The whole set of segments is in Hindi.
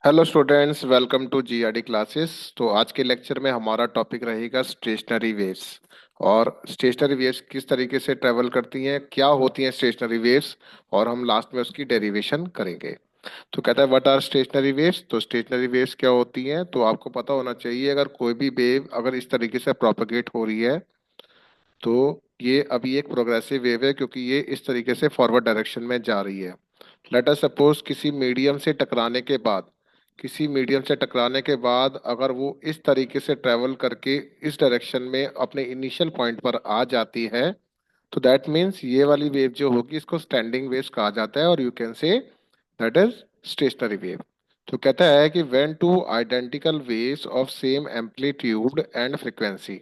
Hello students, welcome to GRD classes. तो आज के लेक्चर में हमारा टॉपिक रहेगा स्टेशनरी वेव्स। और स्टेशनरी वेव्स किस तरीके से ट्रेवल करती हैं, क्या होती हैं स्टेशनरी वेव्स, और हम लास्ट में उसकी डेरिवेशन करेंगे। तो कहता है व्हाट आर स्टेशनरी वेव्स। तो स्टेशनरी वेव्स क्या होती हैं, तो आपको पता होना चाहिए। अगर कोई भी वेव अगर इस तरीके से प्रोपेगेट हो रही है तो ये अभी एक प्रोग्रेसिव वेव है, क्योंकि ये इस तरीके से फॉरवर्ड डायरेक्शन में जा रही है। लेट अस सपोज किसी मीडियम से टकराने के बाद अगर वो इस तरीके से ट्रेवल करके इस डायरेक्शन में अपने इनिशियल पॉइंट पर आ जाती है, तो दैट मीन्स ये वाली वेव जो होगी इसको स्टैंडिंग वेव्स कहा जाता है, और you can say that is stationary wave. तो कहता है कि when two identical waves of same amplitude and frequency,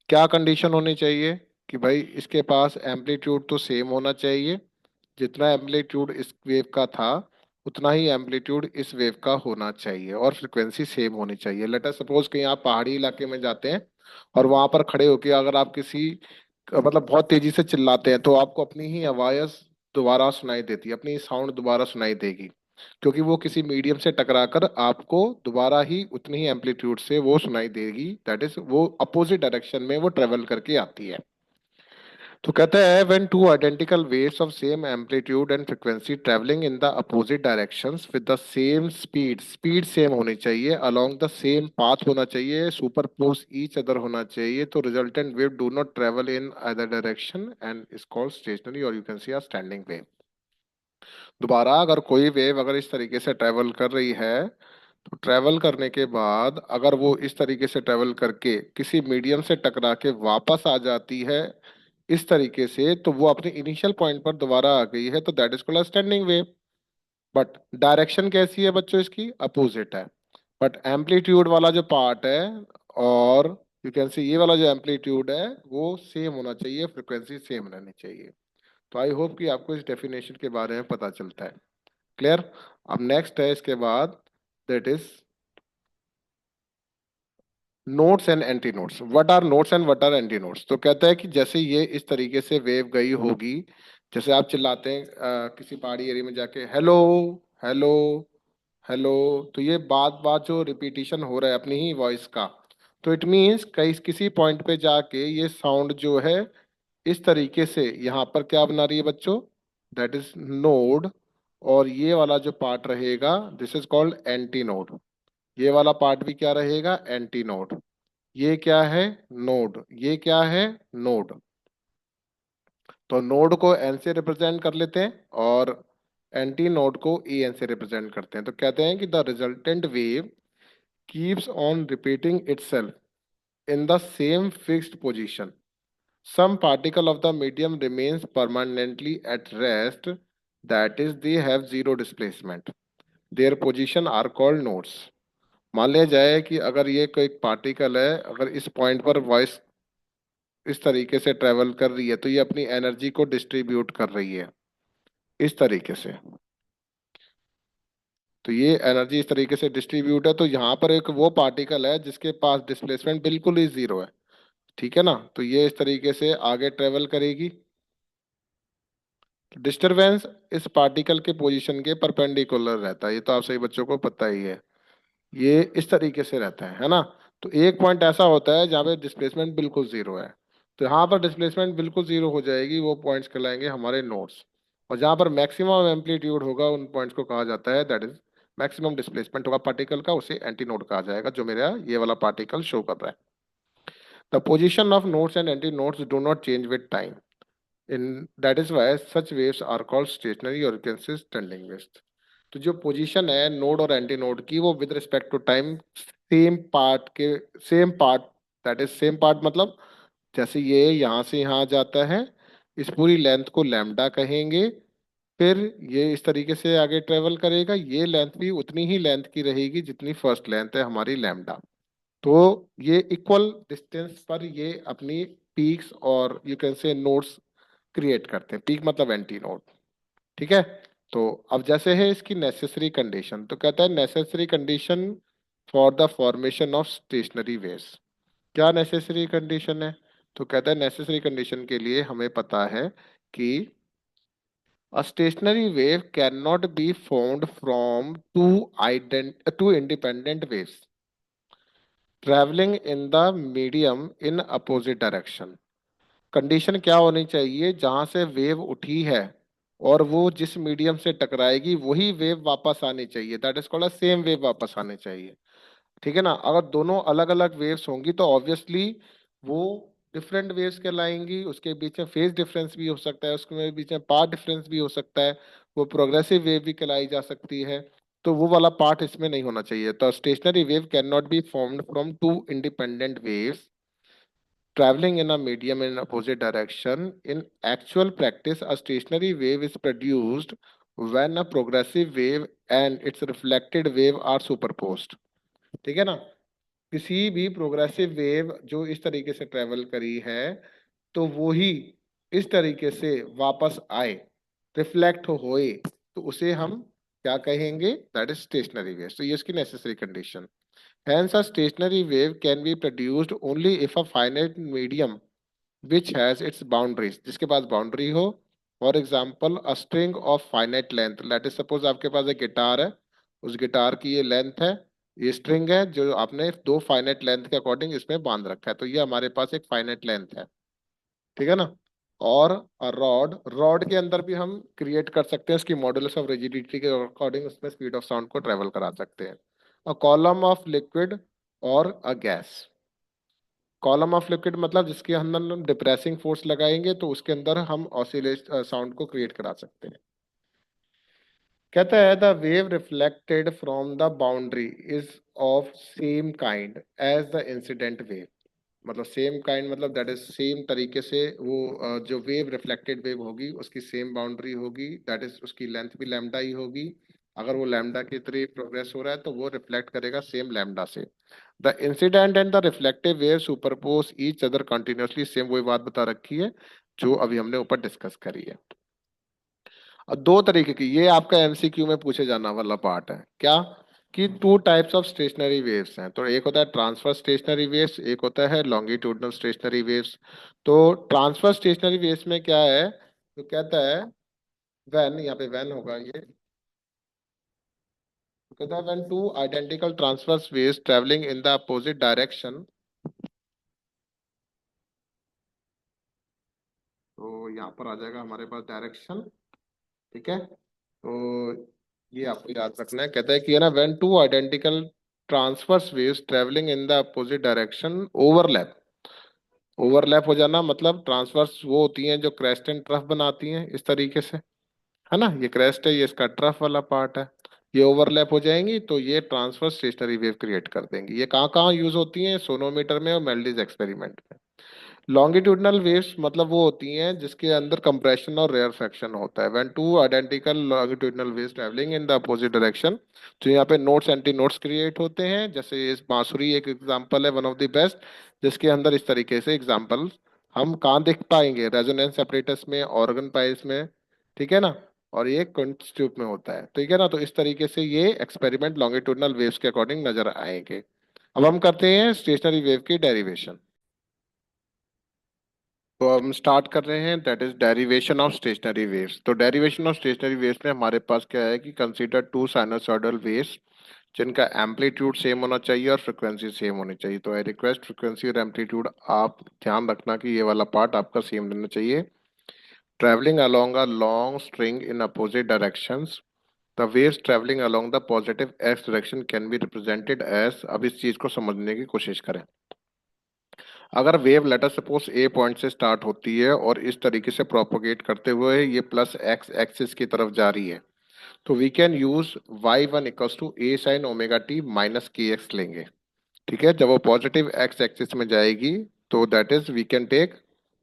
क्या कंडीशन होनी चाहिए कि भाई इसके पास एम्पलीट्यूड तो सेम होना चाहिए, जितना एम्पलीट्यूड इस वेव का था उतना ही एम्पलीट्यूड इस वेव का होना चाहिए, और फ्रिक्वेंसी सेम होनी चाहिए। लेट अस सपोज कि आप पहाड़ी इलाके में जाते हैं और वहां पर खड़े होकर अगर आप किसी मतलब बहुत तेजी से चिल्लाते हैं तो आपको अपनी ही आवाज दोबारा सुनाई देती है, अपनी साउंड दोबारा सुनाई देगी, क्योंकि वो किसी मीडियम से टकराकर आपको दोबारा ही उतनी ही एम्पलीट्यूड से वो सुनाई देगी। दैट इज वो अपोजिट डायरेक्शन में वो ट्रेवल करके आती है। तो कहता है when two identical waves of same amplitude and frequency travelling in the opposite directions with the same speed, speed same होनी चाहिए, अलोंग द सेम पाथ होना चाहिए, सुपरपोज ईच अदर होना चाहिए, तो resultant wave do not travel in other direction and is called stationary, और you can see a standing wave. दोबारा अगर कोई वेव अगर इस तरीके से ट्रेवल कर रही है, तो ट्रेवल करने के बाद अगर वो इस तरीके से ट्रेवल करके किसी मीडियम से टकरा के वापस आ जाती है इस तरीके से, तो वो अपने इनिशियल पॉइंट पर दोबारा आ गई है, तो that is called standing wave. But direction कैसी है बच्चों, इसकी अपोजिट है। बट एम्पलीट्यूड वाला जो पार्ट है, और यू कैन सी ये वाला जो एम्पलीट्यूड है वो सेम होना चाहिए, फ्रिक्वेंसी सेम रहनी चाहिए। तो आई होप कि आपको इस डेफिनेशन के बारे में पता चलता है। क्लियर। अब नेक्स्ट है इसके बाद, that is nodes and antinodes. What are nodes and what are antinodes. तो कहता है कि जैसे ये इस तरीके से वेव गई होगी, जैसे आप चिल्लाते हैं किसी पहाड़ी एरिया में जाके हेलो, हेलो, हेलो, तो ये बात बात जो रिपीटिशन हो रहा है अपनी ही वॉइस का, तो इट मीन्स कहीं किसी पॉइंट पे जाके ये साउंड जो है इस तरीके से यहाँ पर क्या बना रही है बच्चों, दैट इज नोड। और ये वाला जो पार्ट रहेगा this is called anti node. ये वाला पार्ट भी क्या रहेगा, एंटी नोड। ये क्या है, नोड। ये क्या है, नोड। तो नोड को एन से रिप्रेजेंट कर लेते हैं और एंटी नोड को ए एन से रिप्रेजेंट करते हैं। तो कहते हैं कि the resultant wave keeps on repeating itself in the same fixed position. Some particle of the medium remains permanently at rest, that is they have zero displacement. Their position are called nodes. मान लिया जाए कि अगर ये कोई पार्टिकल है, अगर इस पॉइंट पर वॉइस इस तरीके से ट्रेवल कर रही है, तो ये अपनी एनर्जी को डिस्ट्रीब्यूट कर रही है इस तरीके से। तो ये एनर्जी इस तरीके से डिस्ट्रीब्यूट है, तो यहाँ पर एक वो पार्टिकल है जिसके पास डिस्प्लेसमेंट बिल्कुल ही जीरो है। ठीक है ना, तो ये इस तरीके से आगे ट्रेवल करेगी। डिस्टरबेंस इस पार्टिकल के पोजीशन के परपेंडिकुलर रहता है, ये तो आप सही बच्चों को पता ही है। ये इस तरीके से रहता है ना। तो एक पॉइंट ऐसा होता है जहाँ पे डिस्प्लेसमेंट बिल्कुल जीरो है, तो यहाँ पर डिस्प्लेसमेंट बिल्कुल जीरो हो जाएगी, वो पॉइंट्स कहलाएंगे हमारे नोड्स। और जहाँ पर मैक्सिमम एम्पलीट्यूड होगा उन पॉइंट्स को कहा जाता है, दैट इज मैक्सिमम डिस्प्लेसमेंट होगा पार्टिकल का, उसे एंटी नोड कहा जाएगा, जो मेरा ये वाला पार्टिकल शो कर रहा है। The position of nodes and antinodes do not change with time, in that is why such waves are called stationary और कैन से स्टैंडिंग वेव्स। तो जो पोजीशन है नोड और एंटी नोड की, वो with respect to time same part, that is same part मतलब जैसे ये यहाँ से यहाँ जाता है, इस पूरी लेंथ को लैम्डा कहेंगे। फिर ये इस तरीके से आगे ट्रेवल करेगा, ये लेंथ भी उतनी ही लेंथ की रहेगी जितनी फर्स्ट लेंथ है हमारी लैम्डा। तो ये इक्वल डिस्टेंस पर ये अपनी पीक्स और यू कैन से नोड्स क्रिएट करते हैं। पीक मतलब एंटी नोड। ठीक है। तो अब जैसे है इसकी नेसेसरी कंडीशन, तो कहता है necessary condition for the formation of stationery waves. क्या नेसेसरी कंडीशन है, तो कहता है नेसेसरी कंडीशन के लिए हमें पता है कि A stationary wave cannot be formed from two independent waves traveling in the medium in opposite direction. Condition क्या होनी चाहिए, जहां से वेव उठी है और वो जिस मीडियम से टकराएगी वही वेव वापस आनी चाहिए, that is called same wave वापस आनी चाहिए। ठीक है ना। अगर दोनों अलग अलग वेव्स होंगी तो ऑब्वियसली वो डिफरेंट वेव्स कहलाएंगी, उसके बीच में फेज डिफरेंस भी हो सकता है, उसके बीच में पाथ डिफरेंस भी हो सकता है, वो प्रोग्रेसिव वेव भी कहलाई जा सकती है। तो वो वाला पार्ट इसमें नहीं होना चाहिए। तो stationary wave can not be formed from two independent waves traveling in a medium in opposite direction. In actual practice, a stationary wave is produced when a progressive wave and its reflected wave are superposed. ठीक है ना। किसी भी प्रोग्रेसिव वेव जो इस तरीके से ट्रेवल करी है तो वो ही इस तरीके से वापस आए, रिफ्लेक्ट होए, तो उसे हम क्या कहेंगे, दैट इज स्टेशनरी वेव। तो ये इसकी necessary condition. Hence, a stationary wave can be produced only if a finite medium which has its boundaries, जिसके पास बाउंड्री हो। For example a string of finite length, let is suppose आपके पास एक गिटार है, उस गिटार की ये लेंथ है, ये स्ट्रिंग है जो आपने दो फाइनाइट लेंथ के अकॉर्डिंग इसमें बांध रखा है, तो ये हमारे पास एक फाइनाइट लेंथ है। ठीक है ना। और रॉड, रॉड के अंदर भी हम क्रिएट कर सकते हैं उसकी मॉडुलस ऑफ रिजिडिटी के अकॉर्डिंग उसमें स्पीड ऑफ साउंड को ट्रेवल करा सकते हैं। अ कॉलम ऑफ लिक्विड और a gas. Column of liquid मतलब जिसके अंदर हम डिप्रेसिंग फोर्स लगाएंगे तो उसके अंदर हम ऑसिलेट साउंड को क्रिएट करा सकते हैं। कहता है the wave reflected from the boundary is of same kind as the incident wave. मतलब सेम काइंड मतलब दैट इज सेम तरीके से वो जो वेव रिफ्लेक्टेड वेव होगी उसकी सेम बाउंड्री होगी, दैट इज उसकी लेंथ भी लैम्डा ही होगी। अगर वो लैम्डा की तरह प्रोग्रेस हो रहा है तो वो रिफ्लेक्ट करेगा सेम लैम्डा से। The incident and the reflective wave superpose each other continuously, same वही बात बता रखी है जो अभी हमने ऊपर डिस्कस करी है। और दो तरीके की, ये आपका एमसीक्यू में पूछे जाना वाला पार्ट है क्या, कि two types of stationery waves हैं। तो एक होता है ट्रांसफर स्टेशनरी वेव्स, एक होता है लॉन्गिट्यूडनल स्टेशनरी वेव्स। तो ट्रांसफर स्टेशनरी वेव्स में क्या है, तो कहता है व्हेन, यहाँ पे व्हेन होगा ये, तो कहता है when two identical transverse waves travelling in the opposite direction. तो यहाँ पर आ जाएगा हमारे पास डायरेक्शन। ठीक है। तो ये आपको याद रखना है। कहता है कि है ना, when two identical transverse waves travelling in the opposite direction overlap. Overlap हो जाना मतलब ट्रांसवर्स वो होती हैं जो क्रेस्ट एंड ट्रफ बनाती हैं इस तरीके से, है ना। ये क्रेस्ट है, ये इसका ट्रफ वाला पार्ट है। ये ओवरलैप हो जाएंगी तो ये ट्रांसवर्स स्टेशनरी वेव क्रिएट कर देंगी। ये कहाँ कहाँ यूज होती हैं, सोनोमीटर में और मेल्डिज एक्सपेरिमेंट में। लॉन्गिट्यूडनल वेव्स मतलब वो होती हैं जिसके अंदर कंप्रेशन और रेयरफेक्शन होता है। When two identical longitudinal waves travelling in the opposite direction, तो यहाँ पे नोट्स एंटी नोट्स क्रिएट होते हैं। जैसे इस बांसुरी एक एग्जांपल है, वन ऑफ द बेस्ट, जिसके अंदर इस तरीके से एग्जांपल हम कहाँ देख पाएंगे, रेजोनेंस एपरेटस में, ऑर्गन पाइल्स में। ठीक है ना। और ये कुंट्स ट्यूब में होता है। ठीक है ना। तो इस तरीके से ये एक्सपेरिमेंट लॉन्गिट्यूडनल वेव्स के अकॉर्डिंग नजर आएंगे। अब हम करते हैं स्टेशनरी वेव की डेरिवेशन। तो हम स्टार्ट कर रहे हैं, that is derivation of stationery waves. तो डेरिवेशन ऑफ स्टेशनरी वेव्स में हमारे पास क्या है कि कंसीडर टू साइनसॉइडल वेव्स जिनका एम्पलीट्यूड सेम होना चाहिए और फ्रिक्वेंसी सेम होनी चाहिए। तो आई रिक्वेस्ट फ्रिक्वेंसी और एम्पलीट्यूड आप ध्यान रखना कि ये वाला पार्ट आपका सेम रहना चाहिए। Travelling along a long string in opposite directions, the waves travelling along the positive x direction can be represented as. अब इस चीज को समझने की कोशिश करें। अगर वेव लेटर सपोज ए पॉइंट से स्टार्ट होती है और इस तरीके से प्रोपोगेट करते हुए ये प्लस एक्स एक्सिस की तरफ जा रही है, तो we can use y one equals to A sine omega t minus k x लेंगे। ठीक है। जब वो पॉजिटिव एक्स एक्सिस में जाएगी तो that is we can take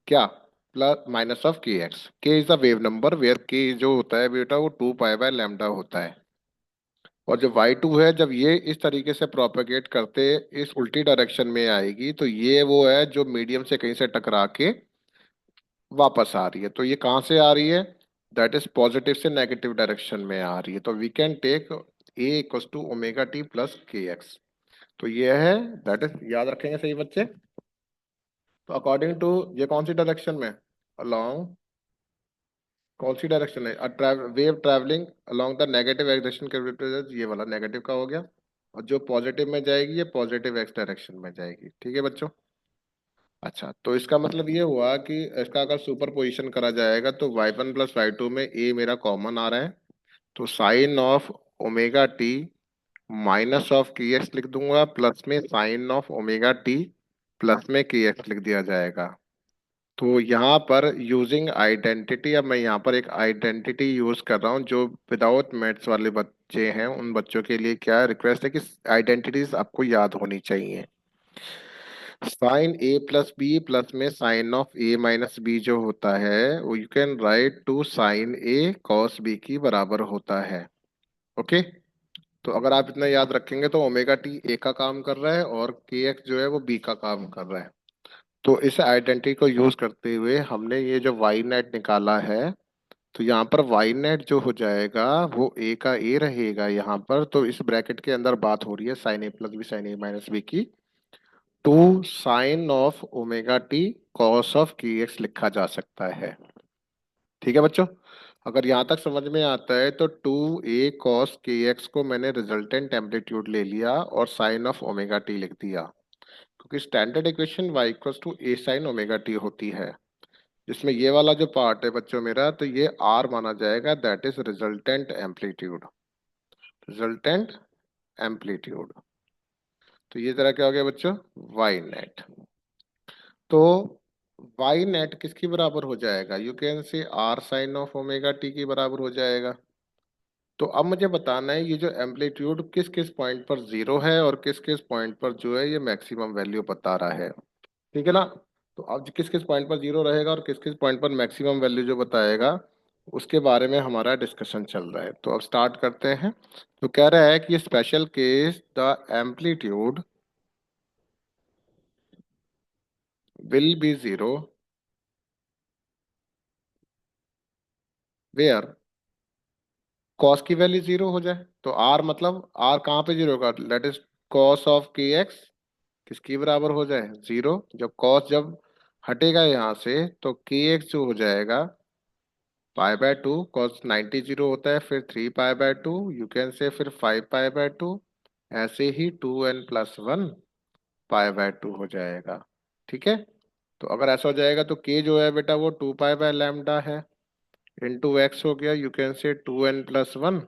क्या, plus minus of k x. K is the wave number where k जो होता है बेटा वो 2 पाई बाय लैम्डा होता है। और जो y2 है जब ये इस तरीके से प्रोपेगेट करते इस उल्टी डायरेक्शन में आएगी तो ये वो है जो मीडियम से कहीं से टकरा के वापस आ रही है। तो ये कहाँ से आ रही है, दैट इज पॉजिटिव से नेगेटिव डायरेक्शन में आ रही है। तो we can take A equals to omega t plus k x. तो ये है, दैट इज याद रखेंगे सही बच्चे। तो अकॉर्डिंग टू ये कौन सी डायरेक्शन में, अलोंग कौन सी डायरेक्शन है? Wave travelling along the negative x direction के represent, ये वाला नेगेटिव का हो गया। और जो पॉजिटिव में जाएगी ये पॉजिटिव एक्स डायरेक्शन में जाएगी। ठीक है बच्चों। अच्छा, तो इसका मतलब ये हुआ कि इसका अगर सुपर पोजिशन करा जाएगा तो y1 + y2 में ए मेरा कॉमन आ रहा है। तो sine of omega t minus of k x लिख दूंगा, प्लस में sine of omega t plus में के एक्स लिख दिया जाएगा। तो यहाँ पर यूजिंग आइडेंटिटी, अब मैं यहाँ पर एक आइडेंटिटी यूज कर रहा हूँ जो विदाउट मैथ्स वाले बच्चे हैं उन बच्चों के लिए क्या रिक्वेस्ट है कि आइडेंटिटीज आपको याद होनी चाहिए। Sine A plus B plus में sine of A minus B जो होता है वो you can write two sine A cos B की बराबर होता है। ओके। तो अगर आप इतना याद रखेंगे तो ओमेगा टी ए का काम कर रहा है और के एक्स जो है वो बी का काम कर रहा है। तो इस आइडेंटिटी को यूज करते हुए हमने ये जो वाई नेट निकाला है, तो यहाँ पर वाई नेट जो हो जाएगा वो ए का ए रहेगा यहाँ पर। तो इस ब्रैकेट के अंदर बात हो रही है sine A plus B sine A minus B की। Two sine of omega t cos of k x लिखा जा सकता है। ठीक है बच्चों। अगर यहाँ तक समझ में आता है तो टू ए कॉस के एक्स को मैंने रिजल्टेंट एम्पलीट्यूड ले लिया और साइन ऑफ ओमेगा टी लिख दिया, क्योंकि standard equation y equals to A sine omega t होती है। जिसमें ये वाला जो पार्ट है बच्चों मेरा, तो ये r माना जाएगा, that is resultant amplitude. Resultant amplitude. तो ये तरह क्या हो गया बच्चों? y net. तो y नेट किसकी बराबर हो जाएगा? You can say r sine of omega t की बराबर हो जाएगा। तो अब मुझे बताना है ये जो एम्पलीट्यूड किस किस पॉइंट पर जीरो है और किस किस पॉइंट पर जो है ये मैक्सिमम वैल्यू बता रहा है। ठीक है ना? तो अब किस किस पॉइंट पर जीरो रहेगा और किस किस पॉइंट पर मैक्सिमम वैल्यू जो बताएगा उसके बारे में हमारा डिस्कशन चल रहा है। तो अब स्टार्ट करते हैं। तो कह रहा है कि special case the amplitude will be zero where cos की वैल्यू जीरो हो जाए। तो आर मतलब आर कहाँ पे जीरो होगा? Late is cos of k x किसकी बराबर हो जाए? जीरो। जब कॉस जब हटेगा यहाँ से तो के एक्स जो हो जाएगा पाई/2। कॉस 90 जीरो होता है, फिर 3 पाई/2 यू कैन से, फिर 5 पाई/2। ऐसे ही 2n+1 पाई/2 हो जाएगा। ठीक है। तो अगर ऐसा हो जाएगा तो के जो है बेटा वो 2 पाई/λ है, इंटू एक्स हो गया, यू कैन से 2n+1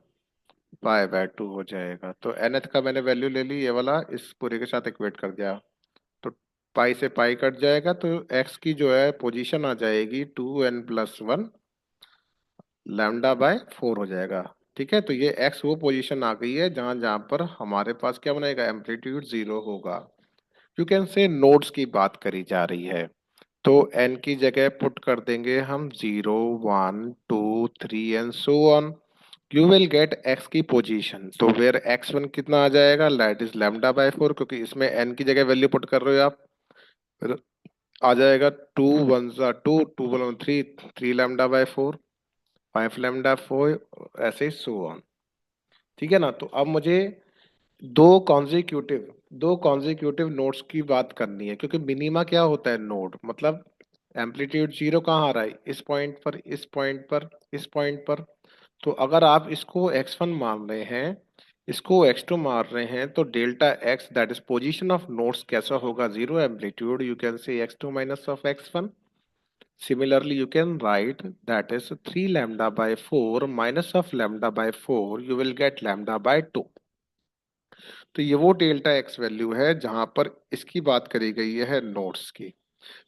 पाई/2 हो जाएगा। तो nth का मैंने वैल्यू ले ली, ये वाला इस पूरे के साथ इक्वेट कर दिया। तो पाई से पाई कट जाएगा तो एक्स की जो है पोजीशन आ जाएगी 2n+1 λ/4 हो जाएगा। ठीक है। तो ये एक्स वो पोजीशन आ गई है जहां जहां पर हमारे पास क्या बनेगा? एम्पलीट्यूड जीरो होगा। यू कैन से नोड्स की बात करी जा रही है। तो एन की जगह पुट कर देंगे हम 0 1 2 3 and so on. You will get x की पोजीशन। तो वेयर x1 कितना आ जाएगा? दैट इज λ/4, क्योंकि इसमें n की जगह वैल्यू पुट कर रहे हो आप। फिर आ जाएगा 2 1 2 2 1 3 3 λ/4 5 λ/4 ऐसे ही सो ऑन। ठीक है ना? तो अब मुझे दो कॉन्जिक्यूटिव नोड्स की बात करनी है, क्योंकि मिनीमा क्या होता है? नोड मतलब एम्पलीट्यूड जीरो कहाँ आ रहा है? इस पॉइंट पर, इस पॉइंट पर, इस पॉइंट पर। तो अगर आप इसको x1 मान रहे हैं, इसको x2 मान रहे हैं, तो delta x that is position of nodes कैसा होगा? जीरो एम्पलीट्यूड, यू कैन से x2 minus of x1। Similarly, you can write that is 3 λ/4 minus of λ/4, you will get λ/2। तो ये वो डेल्टा एक्स वैल्यू है जहां पर इसकी बात करी गई है नोड्स की।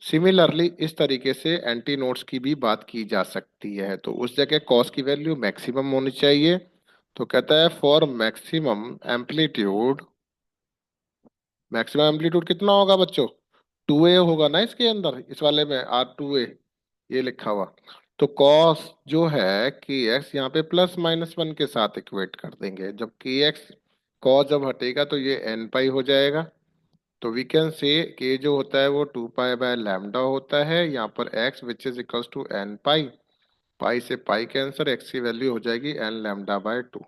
सिमिलरली इस तरीके से एंटी नोड्स की भी बात की जा सकती है। तो उस जगह कॉस की वैल्यू मैक्सिमम होनी चाहिए। तो कहता है for maximum amplitude, maximum amplitude कितना होगा बच्चों? 2a होगा ना इसके अंदर, इस वाले में R2a ये लिखा हुआ। तो कॉस जो है के एक्स यहाँ पे +-1 के साथ इक्वेट कर देंगे। जब के एक्स कॉस जब हटेगा तो ये n पाई हो जाएगा। तो वी कैन से के जो होता है वो 2 पाई/λ होता है, यहाँ पर x which is equals to n pi. Pi से पाई कैंसर, x की वैल्यू हो जाएगी n λ/2।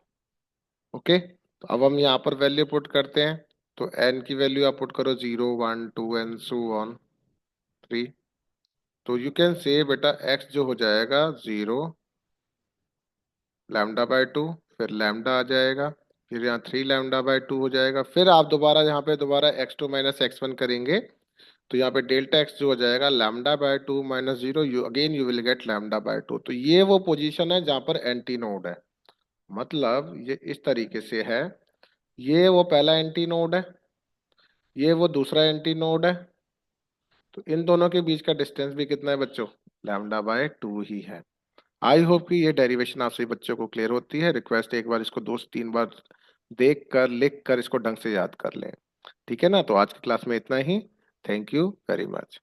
ओके। तो अब हम यहाँ पर वैल्यू पुट करते हैं। तो n की वैल्यू आप पुट करो 0 1 2 एंड सो ऑन 3। तो यू कैन से बेटा x जो हो जाएगा 0 लैम्डा बाय टू, फिर लैम्डा आ जाएगा, फिर यहाँ 3 λ/2 हो जाएगा। फिर आप दोबारा यहाँ पे दोबारा x2 माइनस x1 करेंगे, तो यहाँ पे डेल्टा x जो हो जाएगा λ/2 - 0, you again you will get λ/2। तो ये वो पोजीशन है जहाँ पर एंटी नोड है, मतलब ये इस तरीके से है। ये वो पहला एंटी नोड है, ये वो दूसरा एंटी नोड है। तो इन दोनों के बीच का डिस्टेंस भी कितना है बच्चों? λ/2 ही है। आई होप कि ये डेरिवेशन आप सभी बच्चों को क्लियर होती है। रिक्वेस्ट एक बार इसको 2 से 3 बार देख कर लिख कर इसको ढंग से याद कर लें। ठीक है ना? तो आज की क्लास में इतना ही। Thank you very much.